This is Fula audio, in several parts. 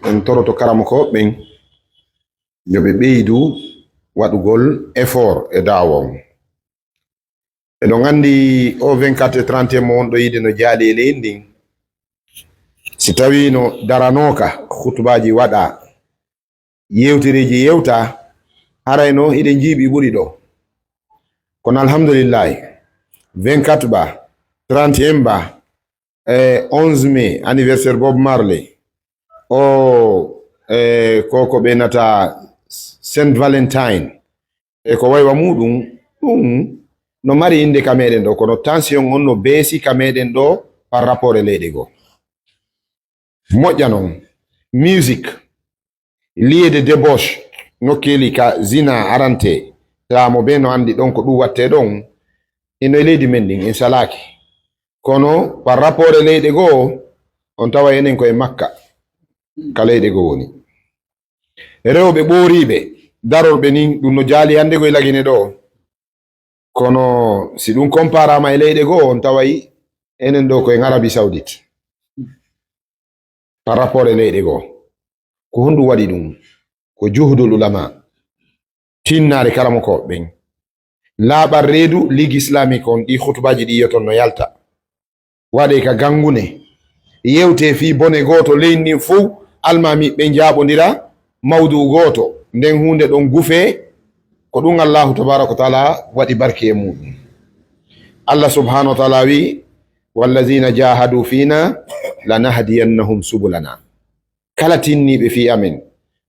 en toroto karamoko ɓen yo ɓe ɓeydu waɗugol effort e daawa on. Eɗon anndi o 24 et 31 mo on ɗo yiide no jaali e leydi ndin, si tawi no daranoka hutubaji waɗa, yewtereji yewta, harayno hiɗen jiiɓi ɓuri ɗo. Kono alhamdulillahi 24 ba 31 ba 11 mai anniversaire Bob Marley o koko ɓe nata Saint Valentine e ko waywa muɗum ɗum no mari inde ka meɗen ɗo, kono tension on no beesi ka meɗen ɗo par rapport e leyɗe goo. Moƴƴa noon musique lié de débauche nokkeli ka zina arante tamo be no andi ɗon ko ɗum watte ɗon eno e leydi men ɗin en salaki, kono par rapport e leyɗe goo on tawa enen koye Makka ka leyɗe goo woni. Rewɓe ɓooriɓe darorɓe nin ɗum no jaali hande koye lagine ɗo, kono si ɗum comparama e leyɗe goo on taway enen ɗo koye Arabie Saoudite par rapport e leyɗe goo. Ko honɗum waɗi ɗum? Ko juhdul ulama, tinnare karamokoɓe ɓen, laaɓal reedu ligue islamique on, ɗi hutubaji ɗi yoton no yalta waɗe ka gangune, yewte fi bone goto leydi ndin fuu almamiɓe jaɓodira mawdu goto, nden hunde ɗon gufe ko ɗum Allahu tabaraka wa taala waɗi barke e muɗum. Allah subhanahu wa taala wi wallazina jahadu fina lanahdiyannahum subulana. Kala tinniɓe fi amen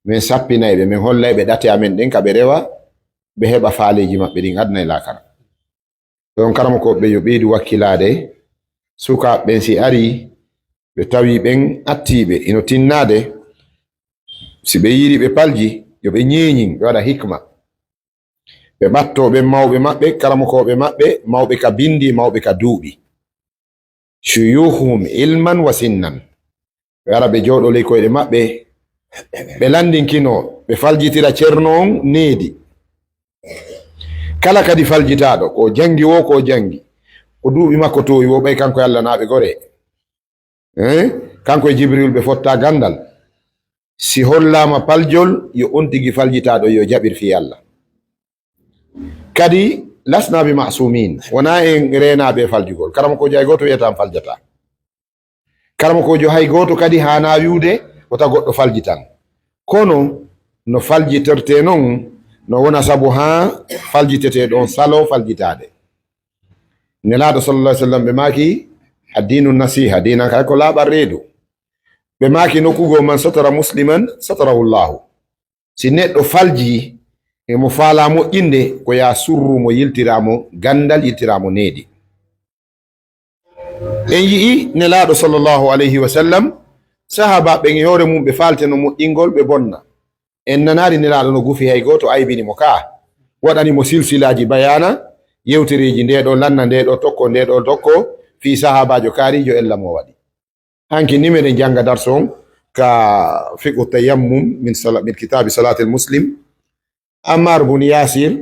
min sappinayɓe, min hollayɓe ɗate amen ɗen ka ɓe rewa ɓe heɓa faaleji maɓɓe ɗin adna e lakara. Ɗon karamokoɓe yo ɓeydu wakkilade sukaɓe si ari ɓe tawi ɓen attiɓe ino tinnade, si ɓe yiɗi ɓe palji yo ɓe ñeeñin, ɓe waɗa hikma, ɓe ɓatto ɓe mawɓe maɓɓe, karamokoɓe maɓɓe, mawɓe ka bindi, mawɓe ka duuɓi, shuyuhum ilman wa sinnan, ɓe wara ɓe jooɗo ley koyɗe maɓɓe, ɓe landinkino ɓe faljitira ceerno on needi. Kala kadi faljitaɗo ko jangi wo ko jangi ko duuɓi makko towi wo ɓay kanko e Allah naɓe gore, kanko e Jibril ɓe fotta gandal. Si hollama paljol yo on tigi faljitaɗo yo jaɓir fi Allah. Kadi lasnaɓe masumin, wona en renaɓe faljugol. Karamakojo hay goto wiyatan faljata, karamakojo hay goto kadi hana wiwde wota goɗɗo faljitan, kono no faljitorte noon no wona sabu ha faljitete ɗon salo faljitade. Nelaɗo sallallahu alaihi wasallam ɓe maki addinu nasiha, dinan kay ko laaɓal reedu. Ɓe maki nokkugo man satara musliman satarahu llahu. Si neɗɗo falji emo faala moƴƴinde ko ya surru mo yiltiramo gandal, yiltiramo needi. En yii nelaɗo sallallahu alaihi wasallam sahaba ɓen e hoore mum ɓe falteno moƴƴingol ɓe bonna. En nanari nelaɗo no gufi hay goto aybini mo ka, waɗani mo silsilaji bayana, yewtereji ndeɗo lanna ndeɗo tokko ndeɗo tokko fi sahabajo kaarijo ella mo waɗi. Hanki ni meɗen janga darso on ka fiqhu tayammum min kitabi salatil muslim. Ammar bun Yasir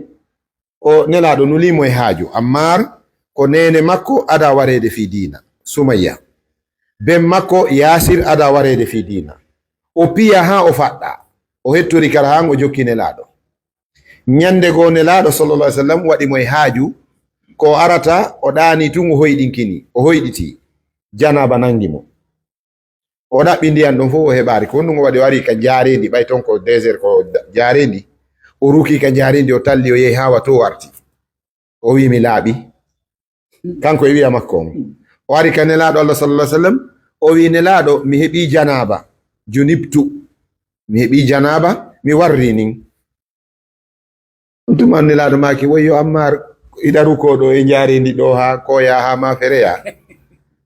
o nelaɗo nulimo e haaju. Ammar ko nene makko ada warede fi dina, Sumayya ben makko Yasir ada warede fi dina. O piya ha o faɗɗa, o hettori kala han o jokki nelaɗo. Nyande go nelaɗo sallallahu alaihi wasallam waɗi mo e haaju ko arata o ɗani tun o hoyɗinkini, o hoyɗiti, janaba nangi mo, o ɗaɓɓi ndiyan ɗon fof o heɓari. Ko ɗum o waɗi, wari ka jarendi, ɓay ton ko désert ko jarendi, o ruki ka jarendi, o talli o yehi ha wato warti, o wi mi laaɓi, kanko e wiya makko on. O wari ka nelaɗo Allah sallallahu alaihi wasallam, o wi nelaɗo mi heɓi janaba, junibtu, mi heɓi janaba, mi warri nin. Tuma nelaɗo maki woyyo Ammar iɗaru ko ɗo e jarendi ɗo ha koya ha ma fereya.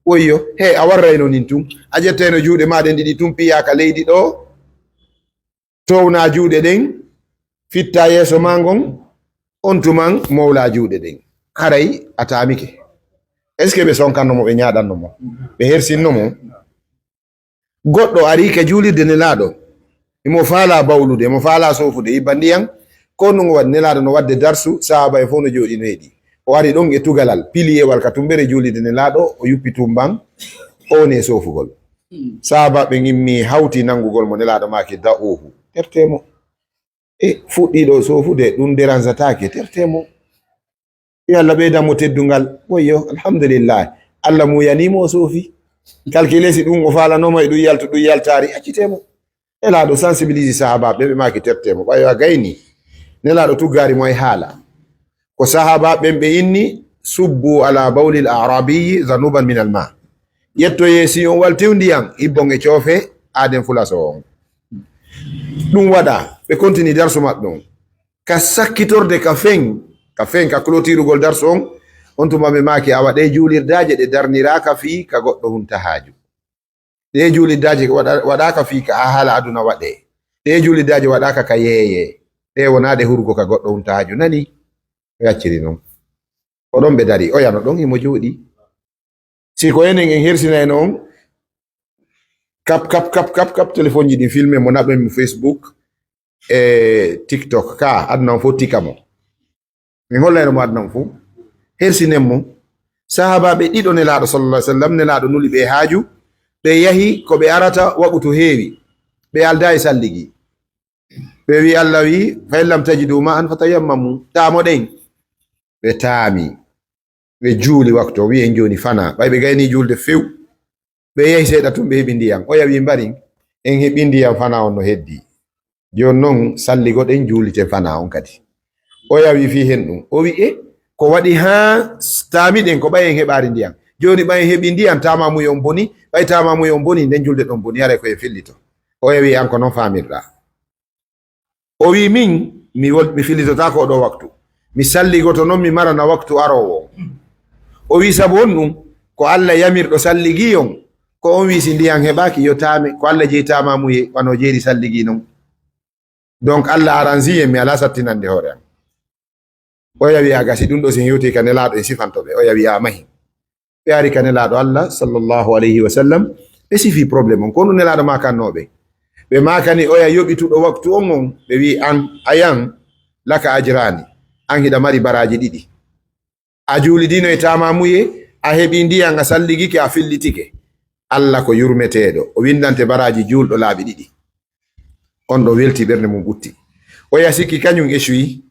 Woyyo he a warrayno nin tum, a ƴetteno juuɗe maɗen ɗiɗi tum piyaka leydi ɗo, towna juuɗe ɗen, fitta yeeso ma ngon, on tuman mowla juuɗe ɗen, haray a tamike. Est ce que ɓe sonkannomo, ɓe ñaɗannomo, ɓe hersinnomo? Goɗɗo ari ka juulirde nelaɗo, imo faala bawlude, imo faala sofude, yibba ndiyan, ko ɗum o waɗi. Nelaɗo no wadde darsu, sahaba e fof no jooɗi no heeɗi. O wari ɗon e tugalal piliyewal ka tumbere juulide nelaɗo, o yuppi tumban o ne sofugol. sahaba ɓe gimmi hawti nangugol mo nelaɗo make da'uhu tertemo fuɗɗiɗo sofude ɗum dérangeatake tertemo yo Allah ɓeydamo teddungal woyyo alhamdulillah Allah muyanimo o soofi calcule si ɗum o falanoma e ɗum yalto ɗum yaltari accitemo nelaɗo sensibilise sahabaɓe ɓe make tertemo ɓayo a gayni nelaɗo tuggari mo e haala ko sahabaɓen ɓe inni subbu ala bawli l arabiyi zanuban min al ma yettoye si on waltiw ndiyam ibbon e coofe aden fulaso on ɗum waɗa ɓe continue darsu maɓɓe on ka sakkitorde ka fen ka clotirugol darsu on tuma ɓe maki a waɗe juulirdaje ɗe darniraka fi ka goɗɗo hunta haaju ɗe juulirdaje waɗaka fi ka a haala aduna waɗe ɗe juulirdaje waɗaka ka yeeye ɗe wonade hurgo ka goɗɗo hunta haaju nani o yacciri noon oɗon ɓe dari o yano ɗon himo juuɗi si ko enen en hersinayno on kap téléphone ji ɗi filmé mo naɓen mo Facebook e TikTok ka aduna on fof tika mo min hollayno mo aduna on fof hersinen mo sahabaɓe ɗiɗo nelaɗo sallallah sallam nelaɗo nuli ɓe haaju ɓe yahi ko ɓe arata waɓu to heewi ɓe alda e salligi ɓe wi Allah wi fa in lam tajidu ma an fatayammamu tamo ɗen ɓe taami ɓe juuli waktu o wi en joni fana ɓay ɓe gayni julde few ɓe yehi seeɗa tun ɓe heɓi ndiyam o yawi mbari en heɓi ndiyam fana on no heddi joni noon salligoɗen juuliten fana on kadi o yawi fi hen ɗum o wi ko waɗi ha taamiɗen ko ɓay en heɓari ndiyam joni ɓay en heɓi ndiyam tamamuy on boni ɓay tamamuy on boni nden julde ɗon boni yara koye fillito o yawi an ko noon famirɗa o wi min mi fillitota ko ɗo waktu mi salligoto noon mi marana waktu arowo o wi sabu on ɗum ko Allah yamirɗo salligi on ko on wi si ndiyam heɓaki yo taame ko Allah jeytamamuye wano jeeri salligi noon donc Allah arrangi en mi ala sattinande hoore am o yawi a gasi ɗum ɗo sin hewti ka nelaɗo en sifantoɓe o yawi a mahi ɓe ari ka nelaɗo Allah sallllahu alayhi wa sallam ɓe sifi probléme on kono nelaɗo makannoɓe ɓe makani oya yoɓituɗo waktu on ɓe wi an ayan laka ajrani an hiɗa mari baraji ɗiɗi a juulidino e tamamuye a heɓi ndiyam a salligike a fillitike Allah ko yurmeteɗo o windante baraji julɗo laaɓi ɗiɗi on ɗo welti ɓernde mum ɓutti o yasikki kañum échoui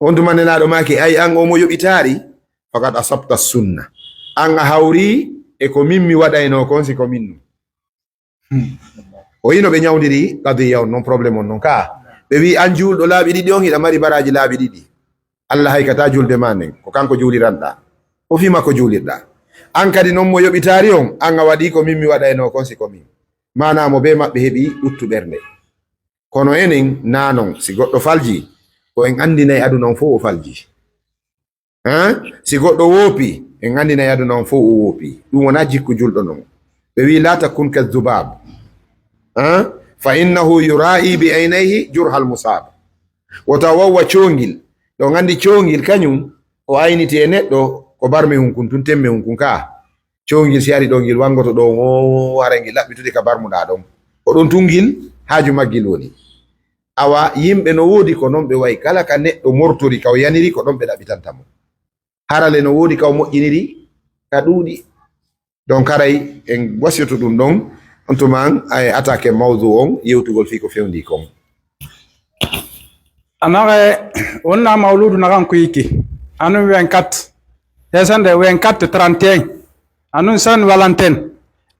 on tuma nelaɗo maki ay an omo yoɓitari fakat a sabta sunna an a hawri e ko min mi waɗayno kon si ko minnu o yino ɓe ñawdiri kadiya on noon probléme on noon ka ɓe wi an julɗo laaɓi ɗiɗi on hiɗa mari baraji laaɓi ɗiɗi Allah haykata julde ma nden ko kanko juuliranɗa o fima ko juulirɗa an kadi noon mo yoɓitari on an a waɗi ko min mi waɗayno kon si ko min manamo be maɓɓe heɓi ɗuttu ɓernde kono enen nanon si goɗɗo falji ko en andinayi aduna on fof o falji si goɗɗo woopi en andinayi aduna on fof o woopi ɗum wona jikku julɗo non ɓe wi la takun ka zubab fa innahu yura'i bi aynayhi jurhal musab wota wawwa congil ɗo gandi congil kañum o ayniti e neɗɗo ko barme hunkun tun temme hunkun ka congil si ari ɗo gil wangoto ɗo o hara gil laɓɓitude ka barmuɗa ɗon oɗon tungil haaju maggil woni awa yimɓe no woodi ko noon ɓe wayi kala ka neɗɗo mortori ka o yaniri ko ɗon ɓe ɗaɓɓitantamo harale no woodi ka o moƴƴiniri ka ɗuuɗi donc haray en wasiyto ɗum ɗon on tuman ay attaque mawdu on yewtugol fi ko fewndi kon anaxe wonna mawludu naxan kuyiki anu 24 hesande 24 31 anun san valentin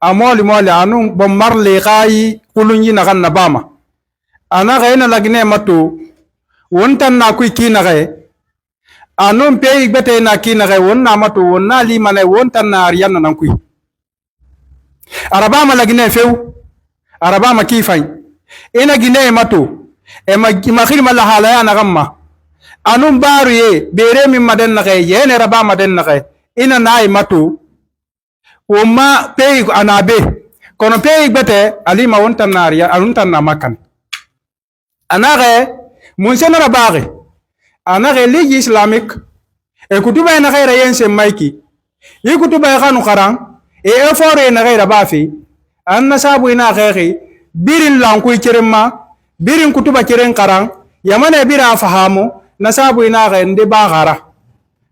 a mooli anun bon marli xayi kulunji naxan na bama anaxe na lagine matu wontan na kuy kinaxe anun peyi gbete na kinaxe wonna matu wonna limane wontan na ariyan nan kuy arabama lagine few arabama kifay ina gine matu e ma khirma la halaya na gamma anun baru ye bere min maden na kay yene rabama den na kay ina nay matu woma pey anabe kono pey gbete alima wontan na ariya anuntan na makan anare mun sena rabare anare ligi islamique e kutuba na kay rayen maiki yi kutuba khanu kharan e effort na kay rabafi anna sabu ina khay birin lankuy cerema birin kutuba ciren karang yamane bira fahamu na sabu ina ga ndi bagara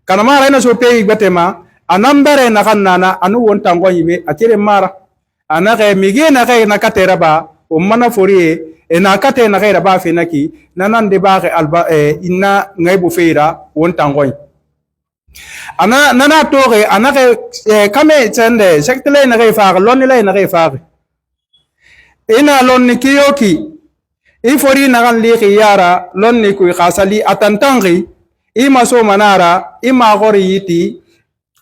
kana mara ina so peyi betema anambare na kan nana anu won tango yibe akire mara anake migi na kai na katera ba o mana fori e na kate na kai ba fe naki nanan de ba alba inna ngaibu feira won tango ana nana toge anake kame tsende sektele na kai fa lonni le na kai fa ina lonni kiyoki ifori na kan li yara lonni ku khasali atantangi ima so manara ima gori yiti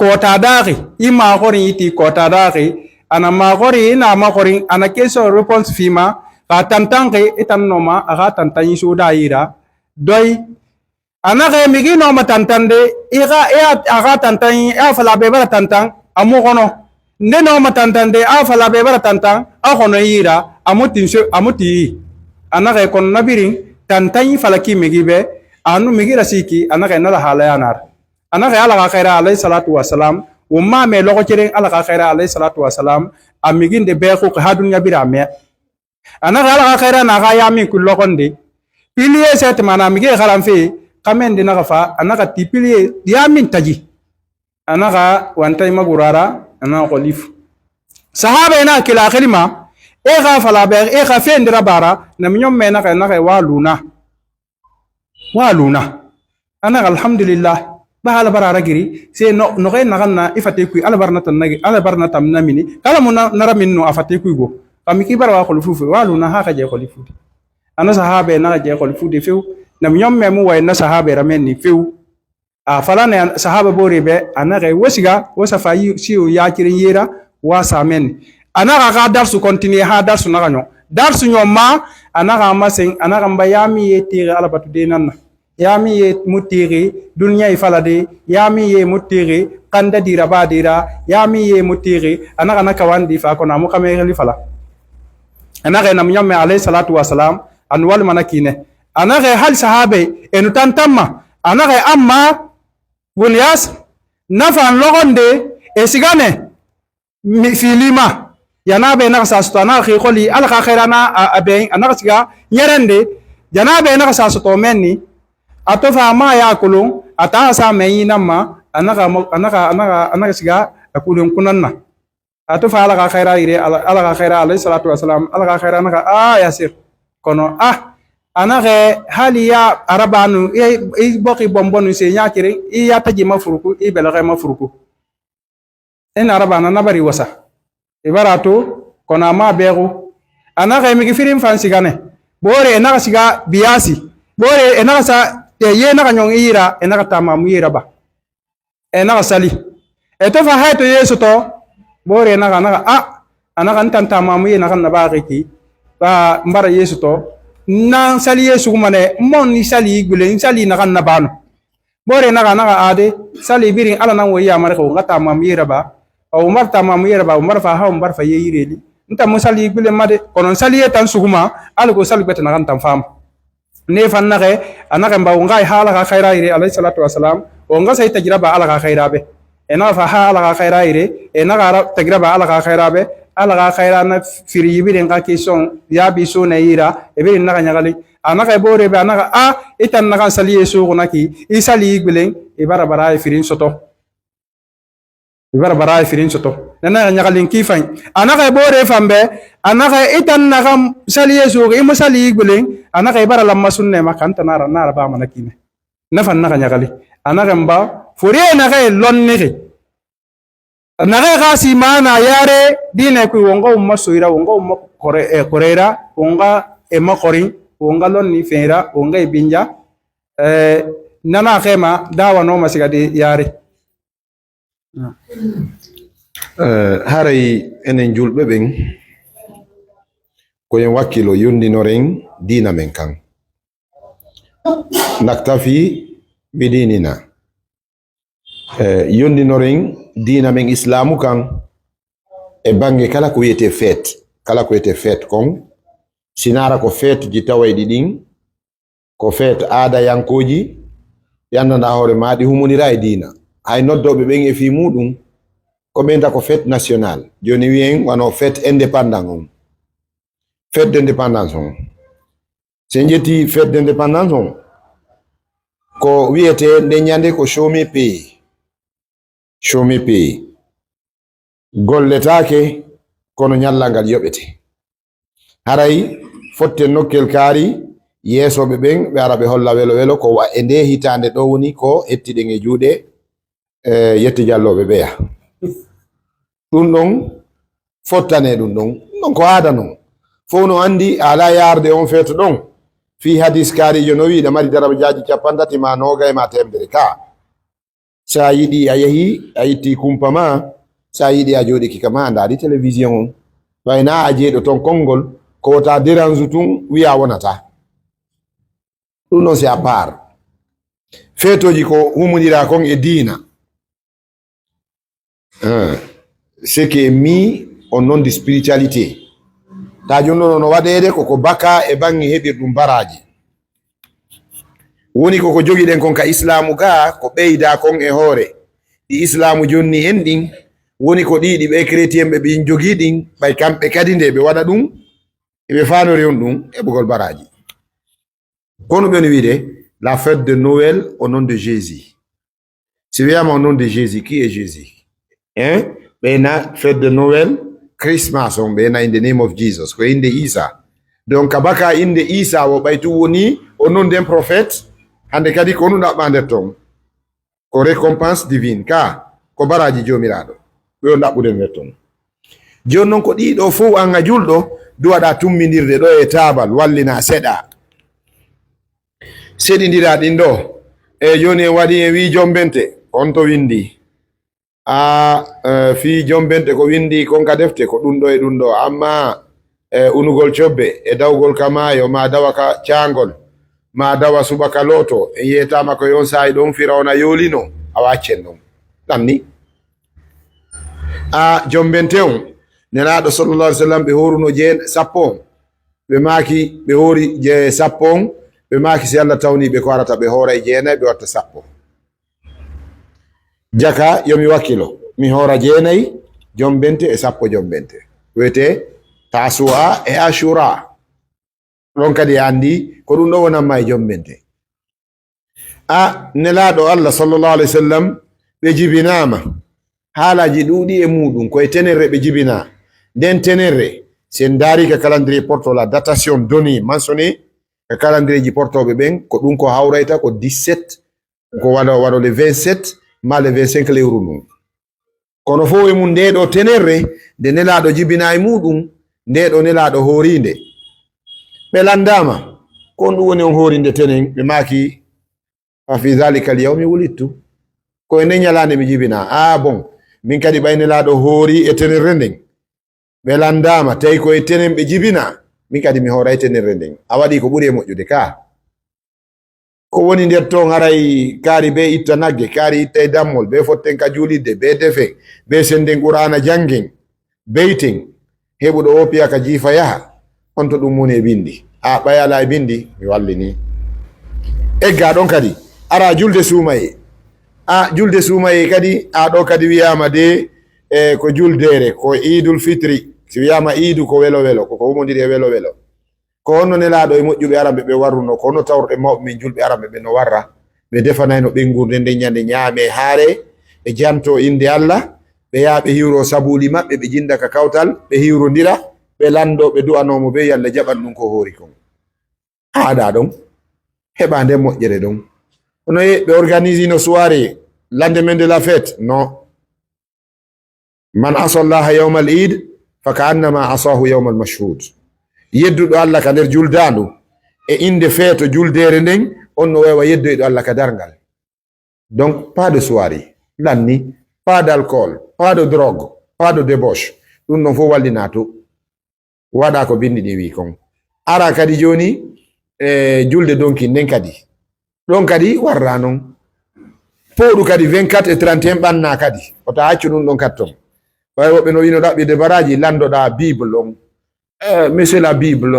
kota dari ima gori yiti kota dari ana ma gori ina ma gori ana question response fima ka tantangi itan noma aga tantanyi so daira doi ana ga migi no ma tantande iga aga tantanyi afala be bara tantang amu gono ne no ma tantande afala be bara tantang a gono yira amuti ana ga kon nabirin tantanyi falaki migi be anu migi rasiki ana ga nala halayanar ana ga ala khaira alayhi salatu wassalam umma me logo cere ala khaira alayhi salatu wassalam amigin de be ko hadunya birame ana ga ala khaira na ga yami ku logonde pilier set mana migi khalam fi kamen de na fa ana ga tipilier yamin taji ana ga wantay magurara ana ko lif sahaba ina kila khalima e ga fala be e ga fe ndira bara na nyom me na ga waluna ana alhamdulillah ba ala barara giri se no kay naganna ifate ku ala barna tan nagi ala barna tam namini kala mun nara minno afate ku go kam ki barwa ko fufu waluna ha ka je ko lifu ana sahabe na je ko lifu de few nam nyom me mu way na sahabe ramen ni few a fala ne sahaba bore be ana kay wasiga wasa fayi si o ya kirin yera wa samen ana ga darsu continue ha darsu na ganyo darsu nyoma ana ga masen ana ga mbayami yetire ala batu de nanna yami ye mutiri dunya ifalade yami ye mutiri kanda dira badira yami ye mutiri ana kana kawandi fa kona mu kamere li fala ana ga nam nyamme alayhi salatu wassalam an wal manakine ana ga hal sahabe enu tantamma ana ga amma bunyas nafan logonde esigane mi filima yanabe na sa stana khi kholi al khairana abe ana siga nyerende janabe na sa sto menni atofa ma ya kulun ata sa mayina ma anaka siga akulun kunanna atofa ala khaira ire ala khaira alayhi salatu wassalam ala khaira naka yasir kono anaka haliya arabanu e boki bombonu se nyakire e ya taji mafuruku e belaga mafuruku en arabana nabari wasa ibaratu kono ma begu anaka mi gifirim fansigane bore enaka siga biasi bore enaka sa ye na nyong ira enaka tamamu ira ba enaka sali eto fa hayto yeso to bore enaka anaka ntan tamamu ye naka na ba ki ba mbara yeso to na sali yeso kumane mon ni sali gule ni sali naka na bano bore naka ade sali birin ala nan woya mare ko ngata tamamu ira ba o umar tamamu ira ba umar fa ha umar fa ye ireli nta mo sali gule made konon sali tan suguma ala ko sali beta naka tan fam ne fanna ge anaka mba ngai hala ka khaira ire alayhi salatu wassalam o nga say tajraba ala ka khaira be ena fa hala ka khaira ire ena ga tajraba ala ka khaira be ala ka khaira na firi yibiren ka kison ya bi so na ira e be na nyagali anaka bore be anaka itan na kan sali yeso gonaki isali gbilen e bara firin soto nana nyagalin kifan anaka bore fambe anaka itan na kan sali yeso go imo sali gbilen anaka ibara lamma sunne makanta nara ba manakine nafan naka nyagali anaka mba fure naka lonniri naka kasi mana yare dine ku wonga umma soira wonga umma korera wonga emma korin wonga lonni fera wonga ibinja nana khema dawa no masiga de yare haray enen julbe ben ko yen wakilo yondinoren dina men kan naktafi bidinina yondinoren dina men islamu kan e bange kala ko yete fet kon sinara ko fet ji tawaydi din ko fet aada yankoji yandana hore maadi humunira e dina hay noddobe ben e fi mudum ko benta ko fête nationale joni wien wano fête indépendant fête d'indépendance se njeti fête d'indépendance ko wiete nde nyande ko show me pay chômé payé golletaake kono ñallal ngal yoɓete haray fotte nokkel kaari yeesoɓe ɓen ɓe ara ɓe holla welo welo ko wa e nde hitande ɗo woni ko hettiɗen e juuɗe yetti jalloɓe ɓeya ɗum ɗon fottane ɗum ɗon ko aada non fof no andi ala yarde on feeto ɗon fi hadis kaarijo no wiɗa mari darajaji 50 ma 90 ma temedere ka sa yiɗi a yeehi a itti kumpa ma sa yiɗi a jooɗiki kama a ndaari télévision on wayna a jeeɗo ton konngol ko ta dérange tun wiya wonata ɗum ɗon c'est à part feetoji ko humodira kon e diina ce qui est mis au nom de spiritualité ta joni ɗon no waɗede koko baka e bange heɓirɗum baraji woni koko jogiɗen kon ka islamu ga ko ɓeyda kon e hoore ɗi islamu jonni en ɗin woni ko ɗiɗi ɓe chrétien ɓe ɓin jogii ɗin ɓay kamɓe kadi nde ɓe waɗa ɗum eɓe fanori on ɗum heɓugol baraji kono ɓe no wiide la fête de Noël au nom de Jésus. Si wiyama au nom de Jésus, qui est Jésus? Ɓeyna fête de Noël Christmas on ɓeyna in the name of Jesus ko inde Isa. Donc kabaka inde Isa wo ɓaytu woni au nom d'un prophète hande kadi ko nu ɗaɓɓa nder ton ko récompense divine ka ko baraji jomiraɗo ɓe o ɗaɓɓude nder ton joni noon ko ɗiɗo fof an a julɗo duwaɗa tummidirde ɗo e tabal wallina seɗa seɗidira ɗin ɗo e joni en waɗi e wi jombente on to windi fi jombente ko windi kon ka defte ko ɗum ɗo e ɗum ɗo amma unugol cobbe e dawgol ka maayo ma dawa ka cangol ma dawa subaka loto e yiyetama ko yon sayi ɗon firawna yolino a waccen ɗon ɗam ni jombente on nenaɗo sallallah alih w sallam ɓe horuno sappo on ɓe maaki ɓe hori je sappo on ɓe maaki si Allah tawniɓe ko arata ɓe hoora e jeenayi ɓe watta sappo jaka yomi wakkilo mi hoora jeenayi jombente e sappo jombente wiyete Tasu'a e Ashura ɗon kadi andi ko ɗum ɗo wonanma e jombente nelaɗo Allah sallallahu alaihi wasallam ɓe jibinama haalaji ɗuuɗi e muɗum koye tenerre ɓe jibina nden tenerre sen daari ka calendrier porto la datation donnée mentionné ka calendrier ji portoɓe ɓen ko ɗum ko hawrayta ko 17 ko waɗo le 27 ma le 25 lewru ndun kono fo e mum ndeɗo tenerre nde nelaɗo jibina e muɗum ndeɗo nelaɗo horinde ɓe landama kon ɗum woni on horinde tenen ɓe maaki fa fi dhalika al yawmi wulittu koye nden ñalande mi jibina bon min kadi ɓay nelaɗo hoori e tenerre nden ɓe landama tawi koye tenen ɓe jibina min kadi mi hooray tenerre nden a waɗi ko ɓuri e moƴƴude ka ko woni nder toon haray kaari be itta nagge kaari itta e dammol be fotten ka juulidde be defe be senden qur'ana jangen beyten heɓuɗo o piya ka jiifa yaha on to ɗum woni e bindi ɓayala e bindi mi wallini egga ɗon kadi ara julde suumaye julde suumaye kadi ɗo kadi wiyama de ko juldere ko idul fitri si wiyama idu ko welo welo koko humodiri e welo welo ko honno nelaɗo e moƴƴuɓe aramɓe ɓe warruno ko honno tawrɗe mawɓe min julɓe aramɓe ɓe no warra ɓe defanayno ɓengurde nde ñande ñaame haare ɓe janto inde Allah ɓe yaha ɓe hiwro sabuli maɓɓe ɓe jinda ka kawtal ɓe hiwrodira ɓe lando ɓe du'anomo be Allah jaɓan ɗum ko hoori kon haɗa ɗon heɓa nden moƴƴere ɗon hono ɓe organise no soirée lendemain de la fête non man asallaha yawma al id fa ka annama asahu yawma al mashhud yedduɗo Allah ka nder juldandu e inde feeto juldere nden on no wawa yeddoyɗo Allah ka dargal donc pas de soirée lanni pas d'alcool pas de drogue pas de débauche ɗum ɗon fof wallina to waɗa ko bindi ɗi wi kon ara kadi joni julde donki nden kadi ɗon kadi warra noon powɗu kadi 24 et 31 ɓanna kadi ota accu ɗum ɗon katton way woɓɓe no wino ɗaɓɓide baraji landoɗa bible on mais c'est la bible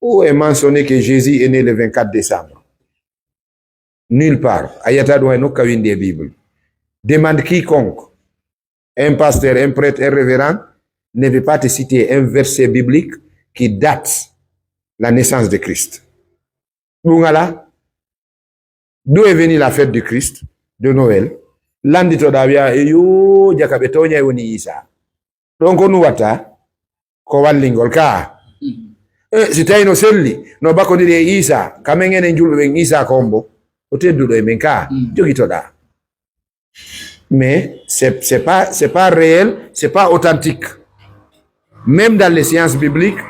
où est mentionné que Jésus est né le 24 décembre nulle part ayata ɗum hay nokka windi e bible demande quiconque un pasteur un prêtre un révérend ne veut pas te citer un verset biblique qui date la naissance de Christ ɗum ala d'où est venue la fête du Christ de Noël landitoɗa wiya yo jaka ɓe toñay woni Isa ɗon ko nu watta ko wallingol ka si tawi no selli no bakkodiri e Isa kamen enen julɓe ɓen Isa kombo o tedduɗo e men ka jogitoɗa. Mais c'est pas réel, c'est pas authentique. Même dans les sciences bibliques,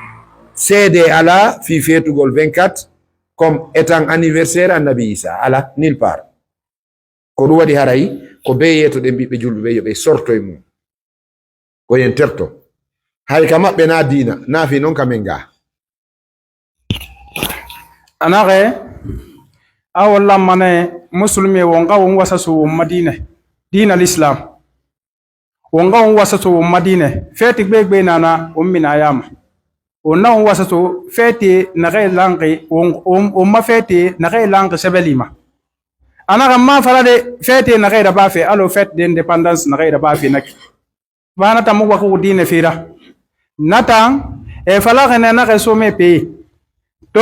c'est ala fi fetugol 24 comme étant anniversaire annabi Isa ala nulle part. Ko ɗum waɗi haray ko be yetoɗen ɓiɓɓe julɓe ɓe yoɓe sorto e mum ko yen terto hay ka maɓɓe na dina naafi noon kamen ga anare a walla mane musulmi wonga won wasa so madine dina l'islam wonga won wasa so madine feti gbe nana ummina yama wonna won wasa so feti nare langi on ma feti nare langi sebelima anara ma farade fete na gaira bafe alo fete d'indépendance na gaira bafe nak bana tamu wa ko dine fira natan e fala gane na reso me pe to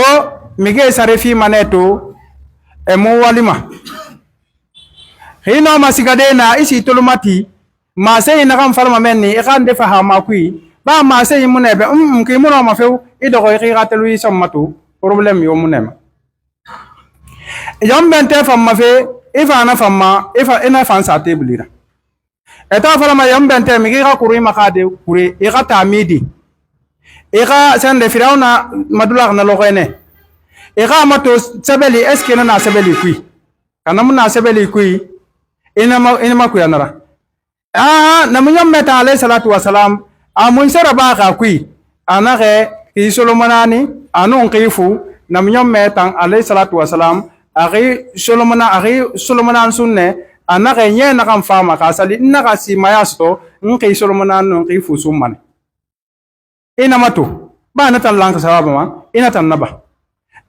mige sarefi maneto e mo walima hino masigade na isi tolumati ma sey na kam farma menni e kan defa ha ma kui ba ma sey munebe ki muno ma few ido ko xiratelu yi samatu problème yo munema yambente famma fe ifa na famma ifa ina fan sa tebulira eta fala ma yambente mi ga kuri makade kuri e ga tamidi e ga sande firauna madula na logene e ga mato sabeli eske na sabeli kui kana mun na sabeli kui ina ma ku yanara na mun yammeta alayhi salatu wasalam amun saraba ga kui anare ki solomonani anon qifu na mun yammeta alayhi salatu wasalam ari solomona sunne anaka nye na kan fama ka sali naka si mayasto nki solomona no nki fusumane ina matu ba na tan lanka sababa ma ina tan naba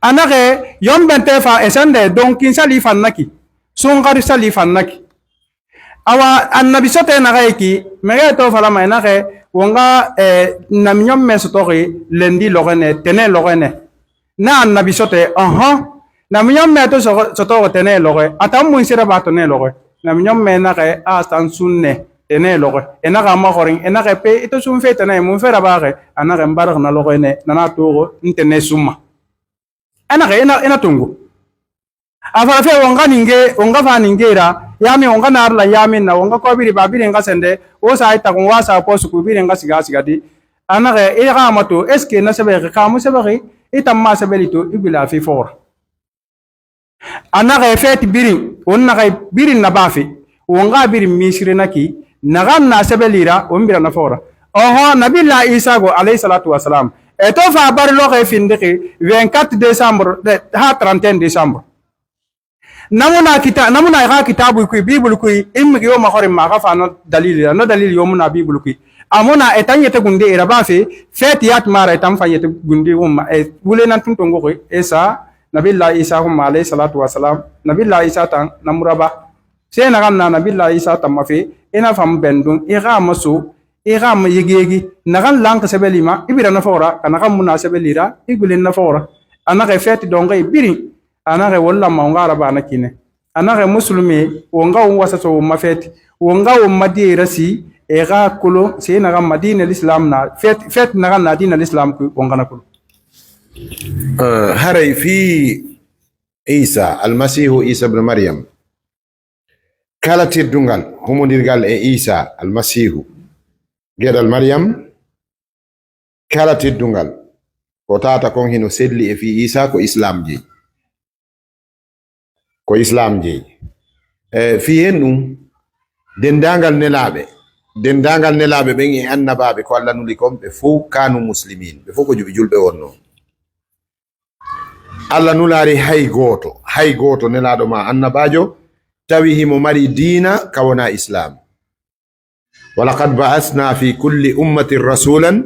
anaka yombente fa esande donc kin sali fannaki sun gari sali fannaki awa annabi sote na gaiki mege to fala ma naka wonga nam nyomme sotori lendi logene tene logene na annabi sote na minyom me to soto tene loge atam mun sira ba to ne loge na minyom me na ke a san sunne tene loge ena ga ma horin ena ke pe ito sun fe tene mun fera ba ke ana ga mbar na loge ne na to ntene summa ana ke ena tungu afara fe wonga fa ningera yami wonga narla yami na wonga ko biri babiri nga sende o sa ita ko wasa posu ku biri nga siga di ana ke e ga mato eske na sebe ka mu sebe ita ma sebe lito ibila fi for anaka feti birin onna kay birin na bafi wonga birin misire naki nagan na sebelira ombira na fora nabilla Isa go alayhi salatu wasalam e to fa bar lo kay findiki 24 décembre ha 31 décembre namuna ga kitabu ku bible ku immi yo ma khore ma ga fa no dalil yo muna bible ku amuna etanyete gunde ira bafi feti yat mara etam fa yete gunde wumma e wule nan tun tongo ko esa Nabillahi Isa humma alayhi salatu wasalam Nabillahi Isa tan namuraba se na kan na Nabillahi Isa tan mafi ina fam bendun ira maso ira ma yegegi na kan lanka sebelima ibira na fora kana kan muna sebelira igulin na fora anaka feti donga ibiri anaka walla ma ngara bana kine anaka muslimi wonga wasa so mafeti wonga wo madira si ira kulo se na kan madina l'islam na fet na kan na dina l'islam ku wonga na kulo هري في عيسى المسيح عيسى ابن مريم كالتي الدنغال هم ديرغال عيسى المسيح غير مريم كالتي الدنغال وتاتا كون هنا سيدلي في عيسى كو اسلام جي في هنو دندانغال نلابه بين annabaabe ko Allah nuli kom be fu kanu muslimin be fu ko jubi julbe wonno Allah nulari hay goto nelaɗo ma annabajo tawi himo mari dina kawona islam walaqad ba'athna fi kulli ummatin rasulan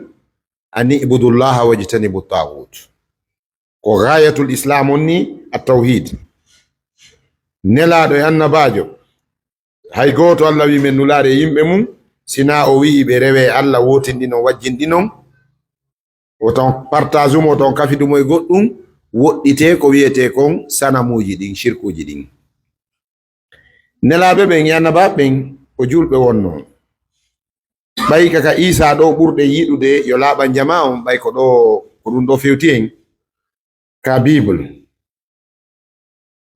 an ibudu llaha wajtanibu taghut ko ghayatul islam onni at-tawhid nelaɗo e annabajo hay goto Allah wi men nulari yimɓe mum sina o wi ɓe rewe Allah wotindino wajjindinon o ton partage mo ton kafidumo e goɗɗum woɗɗite ko wiyete kon sanamuji ɗin shirkuji ɗin nelaɓe ɓen yanaba ɓen ko julɓe wonno ɓay kaka isa ɗo ɓurɗe yiɗude yo laaɓa jama on ɓay ko ɗum ɗo fewti en ka bible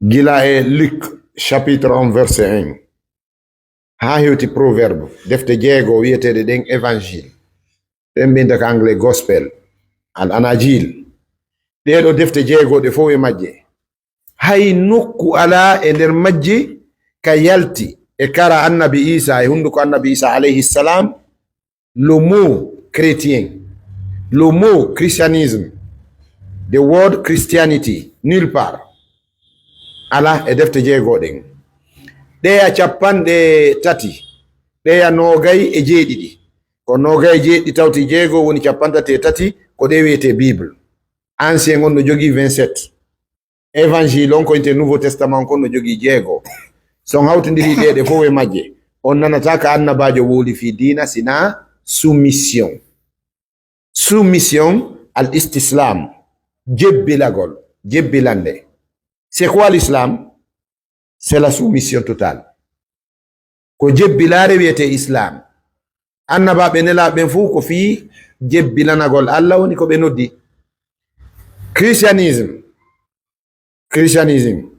gila e Luc chapitre 1 verset 1 ha hewti proverbe defte jeego wiyetede ɗen évangile ɗen mbinta ka anglais gospel al anajil ɗeɗo defte jeegoɗe fof e majje hay nokku ala e nder majje ka yalti e kara annabi isa e hunduko annabi isa alayhi salam le mot chrétien, le mot christianisme, the word Christianity, nulle part. Ala e defte jeegoɗen ɗeya capanɗe tati ɗeya nogay e jeeɗiɗi ko nogay e jeeɗiɗi tawti jeego woni capantati e tati ko ɗe wiyete bible. Ancien on no jogii 27, évangile on ko inte nouveau testament kon no jogii jeego. Son hawtindiri ɗeɗe fof e majje on nanata ka annabajo woli fi dina sina soumission. Soumission al istislam, jebbilagol, jebbilande. C'est quoi l'islam? C'est la soumission totale. Ko jebbilare wiyete islam. Annabaɓe nelaɓen fuu ko fi jebbilanagol Allah woni ko ɓe noddi. Christianisme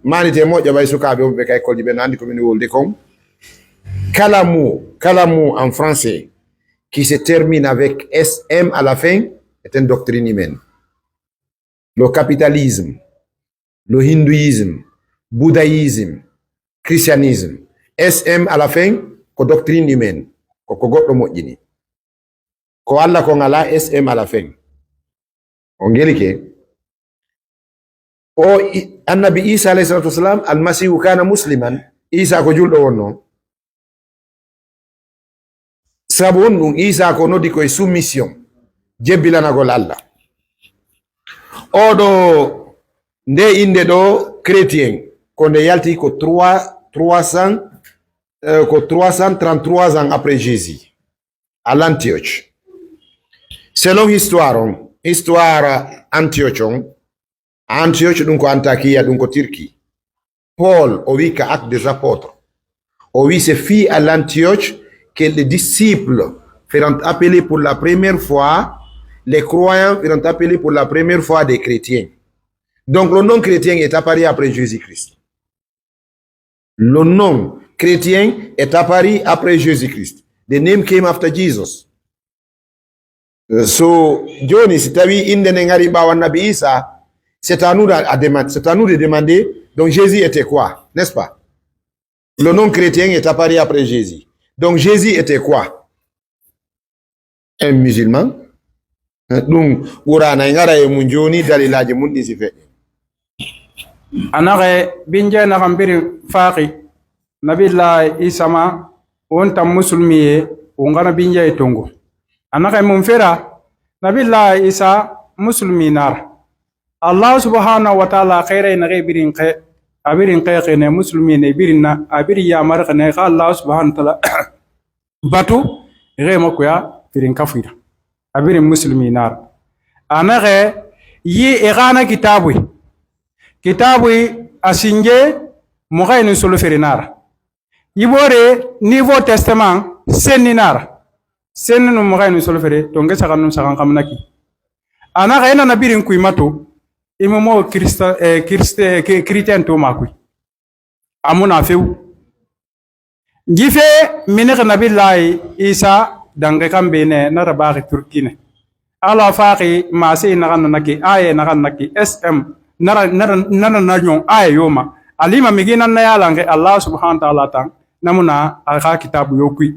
manite moƴƴa ɓay sukaɓe wonɓe kay kolji ɓe no andi komin wolde kon. Kala mot en français qui se termine avec SM à la fin est une doctrine humaine. Le capitalisme, le hindouisme, bouddhisme, christianisme, SM à la fin ko doctrine humaine ko goɗɗo moƴƴini ko Allah ko ngala SM à la fin o ngelike o annabi isa alayhi salatu wasalam almasihu kana musliman isa ko julɗo wonno sabu on ɗum isa ko noddi koye soumission jebbilanagol Allah oɗo nde inde ɗo chrétien ko nde yalti ko 333 ans après Jésus à l'Antioche. Selon histoire Antioche Antioche ɗum ko Antakiya ɗum ko Turquie. Paul o wi ka Actes des Apôtres o wi c'est fille à l'Antioche que les disciples feront appeler pour la première fois, les croyants feront appeler pour la première fois des chrétiens. Donc le nom chrétien est apparu après Jésus-Christ. Le nom chrétien est apparu après Jésus-Christ. The name came after Jesus. So joni si tawi inde ne ngari ɓawo Nabi Isa, c'est à nous de demander, donc Jésus était quoi, n'est-ce pas? Le nom chrétien est apparu après Jésus. Donc Jésus était quoi? Un musulman. Donc ɓurana ngara e mun joni dalilaji mun ɗi si fe anaxe binje naxa mbiri faaxi nabila isama won tam musulmi ye wo ngana binje e tongo anaxe mun fera nabila isa musulmi nar Allah subhanahu wa ta'ala khairai naxe birin xe abirin xe ne musulmi ne birinna abiri ya mar ne xa Allah subhanahu wa ta'ala batu re makuya birin kafira abirin musulmi nar anaxe yi igana kitabu asinge moxayni solo ferinara yibore niveau testament senninara senninu moxayni solo fere to nge saxannum saxan xam naki ana xayna na birin kuy mato imomo chrétien to makuy amuna few njife minix nabillahi isa dange kambe ne na rabaxi turkine ala faxi masi naxan naki aye naxan naki sm nara nyon aya yoma alima migina na yalange Allah subhanahu wa ta'ala tan namuna alqa kitabu yokui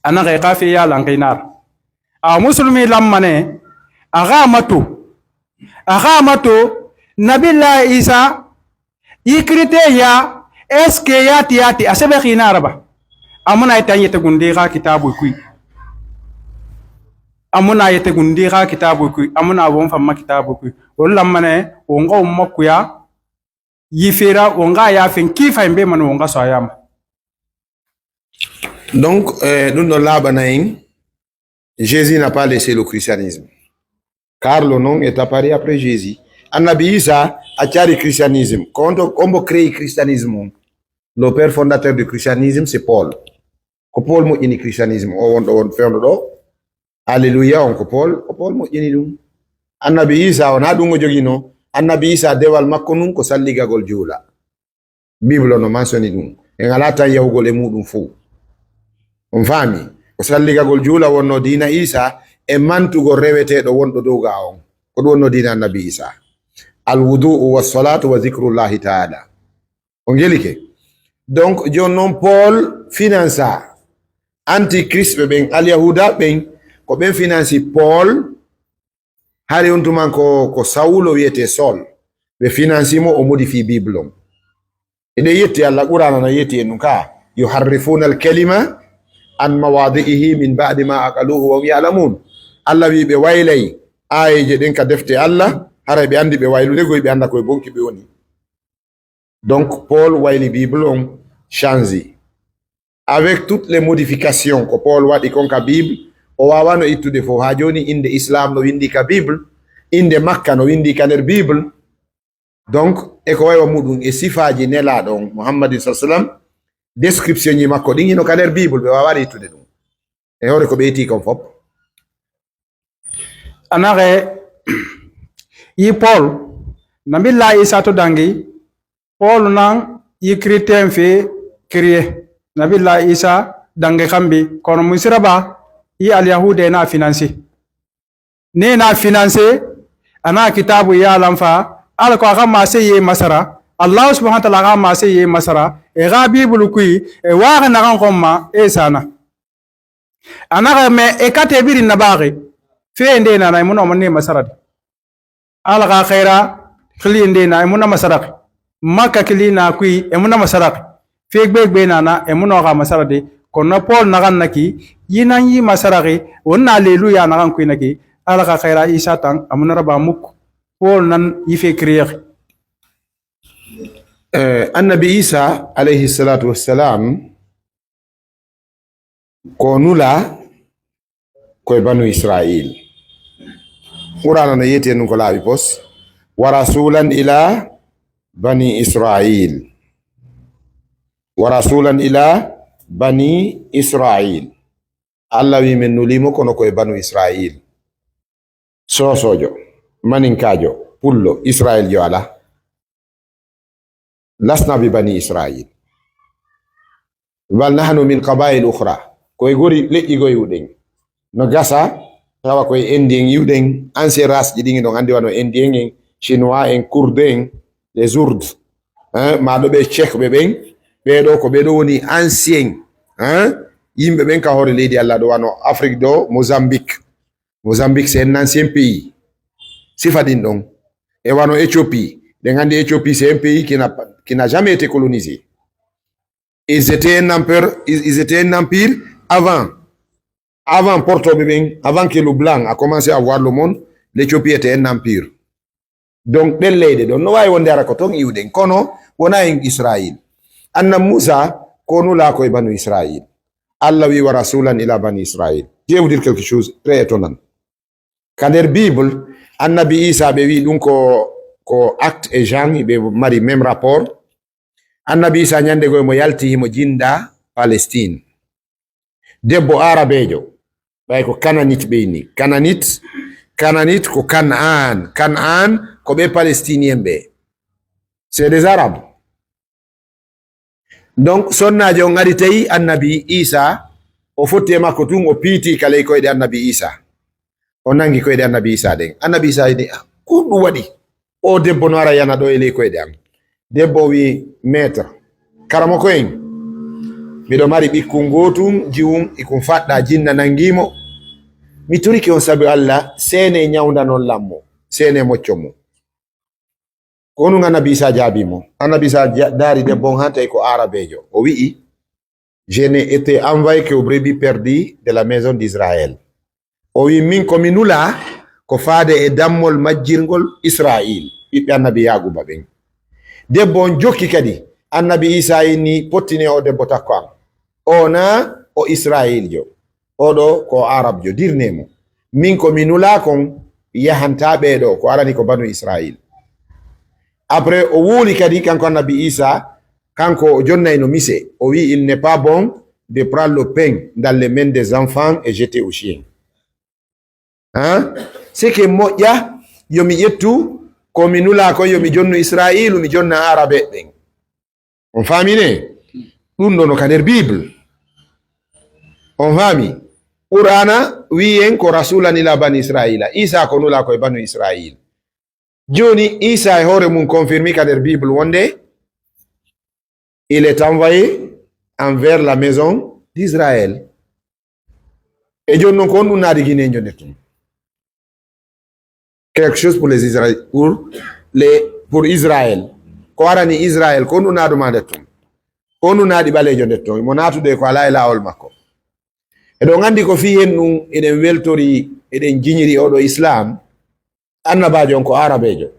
anage qafi yalange nar a muslimi lamane aga mato nabilla isa ikrite ya eske yati asebe khinara ba amuna itanyete gundi ga kitabu kui amuna yete gundi ga kitabu kui amuna won famma kitabu kui wala mane wonga ummakuya yifera wonga ya fen kifa mbe man wonga so ayama. Donc nous no labanain Jésus n'a pas laissé le christianisme car le nom est apparu après Jésus. Annabi Isa a créé le christianisme. Quand on crée le christianisme le père fondateur du christianisme c'est Paul ko Paul moƴƴini christianisme o wonɗo won fewno ɗo alléluia on ko Paul moƴƴini ɗum annabi isa wona ɗum o jogino annabi isa dewal makko nun ko salligagol juula bible no mansoni ɗum en ala tan yahugol e muɗum fou on faami ko salligagol juula wonno dina isa e mantugol reweteɗo wonɗo dow ga on ko ɗum wonno dina annabi isa alwuduu wassalatu wa zicrullahi taala on gelike donc jon noon Paul finança antichrist ɓe ɓen alyahuda ɓen ko ɓen financi Paul hari on tuman ko Saulo wiyete Sol ɓe financi mo o modifie bible on ene yetti Allah qur'ana na yetti en ka yuharrifuna al-kalima an mawadi'ihi min ba'di ma aqaluhu wa ya'lamun Allah wi ɓe waylay ayeje ɗen ka defte Allah hara ɓe andi ɓe waylude goy ɓe anda koye bonki ɓe woni donc Paul wayli bible on changi avec toutes les modifications ko Paul waɗi kon ka bible o wawano ittude fof ha joni inde islam no windi ka bible inde makka no windi ka nder bible donc eko waywa muɗum e sifaji nelaɗo on muhammadin sa sallam description ji makko ɗin hino ka nder bible ɓe wawani ittude ɗum e hore ko ɓe iti kon fop anare yi Paul nabilla isa to dangi Paul nan yi chrétien fe kriye nabilla isa dange kambi kono musiraba yi alyahude na financé ne na financé ana kitabu ya lamfa ala ko ga ma sey masara Allah subhanahu wa ta'ala ga ma sey masara e ga bible kui e wa na kan komma e sana ana me e kate biri na baare fe nde na mun o ne masara ala ga khaira khli nde na mun masara makka kli na kui e mun masara fe gbe na e mun o ga masara de kono Paul na kan naki yinan yi masara ge wonna alleluya na kan kui naki ala ga khaira isa tan amuna raba muk Paul nan yife kriyer annabi isa alayhi salatu wassalam ko nula koye banu israil qur'ana no yeti en ko laaɓi pos wa rasulan ila bani israil wa rasulan ila bani israil Allah wi min nulimo kono koye banu israil sosojo maninkajo pullo israil jo ala lasna bi bani israil bal nahnu min qabail ukhra koye gori leƴƴi goye wuɗen no gasa tawa koye indien yiwɗen ancien race ji ɗin ɗon andi wano indien en chinois en kurde en les ourdes maɗo ɓe tchèque ɓe ɓen ɓeɗo ko ɓeɗo woni ancien yimɓe ɓen ka hoore leydi Allah ɗo wano Afrique ɗo Mozambique c'est un ancien pays sifa ɗin ɗon e wano Éthiopie ɗen andi Éthiopie c'est un pays qui n'a jamais été colonisé. Ils étaient un empire avant Porto Bébé, avant que le blanc a commencé à voir le monde, l'Éthiopie était un empire. Donc, del leyde ɗon no wawi wonde ara ko ton iwɗen kono wona en Israël. Anna Moussa kono la koye banu Israël. Allah wi wa rasulan ila bani Israël. Je vais vous dire quelque chose très étonnant. Ka nder Bible annabi Isa ɓe wi ɗum ko Acte et Jean ɓe mari même rapport. Annabi Isa nyande goye mo yalti himo jinda Palestine. Debbo arabejo ɓay ko Cananite ɓeyni Cananite ko Canaan ko ɓe palestinien ɓe c'est des arabes. Donc sonnajo on ari tawi annabi Isa o fotti e makko tun o piiti kala e koyɗe annabi Isa o nangi koyɗe annabi Isa ɗen annabi Isa ni ko ɗum waɗi o debbo no ara yana ɗo e ley koyɗe am debbo wi maître karamoko en miɗo mari ɓikkun gotum jiwum ikun faɗɗa jinna nangimo mi turiki on sabi Allah sene nyawda non lammo sene mocco mo ko nun annabi Isa jaabimo annabi Isa daari debbo on hanta ko arabejo o wi'i je n'ai été envoyé que aux brebis perdues de la maison d'Israël o wi min komi nula ko faade e dammol majjirgol Israil ɓiɓɓe annabi Yaguba ɓen debbo on jokki kadi annabi Isa ni pottine o debbo takko am ona o Israil jo oɗo ko arab jo dirnemo min ko mi nula kon yahanta ɓeɗo ko arani ko banu Israil après o wuuli kadi kanko annabi Isa kanko o jonnayno mise o wi il n'est pas bon de prendre le pain dans les mains des enfants et jeter aux chiens. Hein? Sike moƴƴa yomi ƴettu komi nula ko yomi jonnu israilu mi jonna arabe ɓen. On famine ɗum ɗo no ka nder bible. On fami qur'ana wiyen ko rasulan ila bani israila, isa ko nula koye banu israil. Joni isa e hoore mum confirmi ka nder bible wonde il est envoyé envers la maison d'Israël. Et Dieu non kon na digine njonetum. Quelque chose pour les Israéliens, pour Israël. Ko arani Israël kon na do mandetum. Kon na di bale jondetum. Mo natude ko ala ila ol makko. E do ngandi ko fi hen dum eden weltori eden jinyiri odo Islam annabajo ko arabejo.